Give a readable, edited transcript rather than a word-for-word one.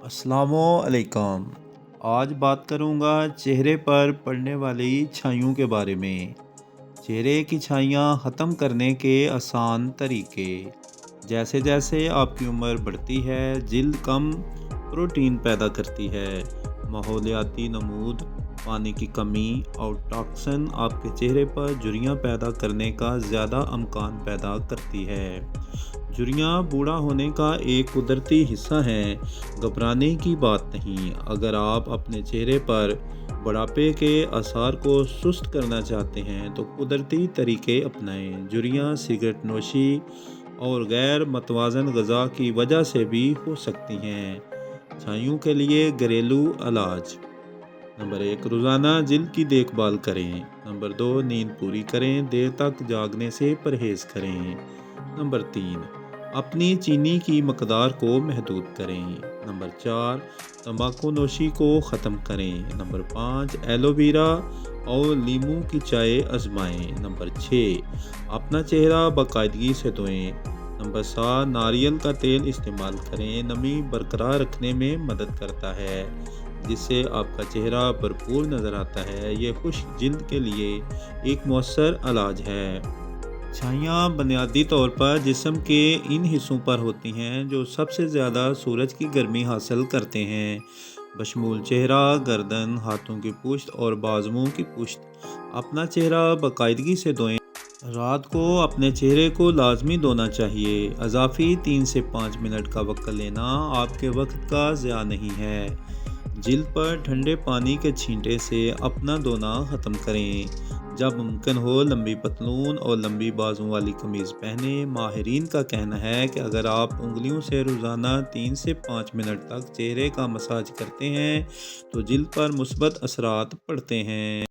السلام علیکم۔ آج بات کروں گا چہرے پر پڑنے والی چھائیوں کے بارے میں۔ چہرے کی چھائیاں ختم کرنے کے آسان طریقے۔ جیسے جیسے آپ کی عمر بڑھتی ہے، جلد کم پروٹین پیدا کرتی ہے۔ ماحولیاتی نمود، پانی کی کمی اور ٹاکسن آپ کے چہرے پر جھریاں پیدا کرنے کا زیادہ امکان پیدا کرتی ہے۔ جھریاں بوڑھا ہونے کا ایک قدرتی حصہ ہیں، گھبرانے کی بات نہیں۔ اگر آپ اپنے چہرے پر بڑھاپے کے آثار کو سست کرنا چاہتے ہیں تو قدرتی طریقے اپنائیں۔ جھریاں سگریٹ نوشی اور غیر متوازن غذا کی وجہ سے بھی ہو سکتی ہیں۔ چھائیوں کے لیے گھریلو علاج: نمبر 1، روزانہ جلد کی دیکھ بھال کریں۔ نمبر 2، نیند پوری کریں، دیر تک جاگنے سے پرہیز کریں۔ نمبر 3، اپنی چینی کی مقدار کو محدود کریں۔ نمبر 4، تمباکو نوشی کو ختم کریں۔ نمبر 5، ایلو ویرا اور لیموں کی چائے آزمائیں۔ نمبر 6، اپنا چہرہ باقاعدگی سے دھوئیں۔ نمبر 7، ناریل کا تیل استعمال کریں، نمی برقرار رکھنے میں مدد کرتا ہے، جس سے آپ کا چہرہ بھرپور نظر آتا ہے۔ یہ خشک جلد کے لیے ایک مؤثر علاج ہے۔ چھائیاں بنیادی طور پر جسم کے ان حصوں پر ہوتی ہیں جو سب سے زیادہ سورج کی گرمی حاصل کرتے ہیں، بشمول چہرہ، گردن، ہاتھوں کی پشت اور بازوؤں کی پشت۔ اپنا چہرہ باقاعدگی سے دھوئیں۔ رات کو اپنے چہرے کو لازمی دھونا چاہیے۔ اضافی 3 سے 5 منٹ کا وقت لینا آپ کے وقت کا ضیاع نہیں ہے۔ جلد پر ٹھنڈے پانی کے چھینٹے سے اپنا دھونا ختم کریں۔ جب ممکن ہو لمبی پتلون اور لمبی بازوں والی قمیض پہنیں۔ ماہرین کا کہنا ہے کہ اگر آپ انگلیوں سے روزانہ 3 سے 5 منٹ تک چہرے کا مساج کرتے ہیں تو جلد پر مثبت اثرات پڑتے ہیں۔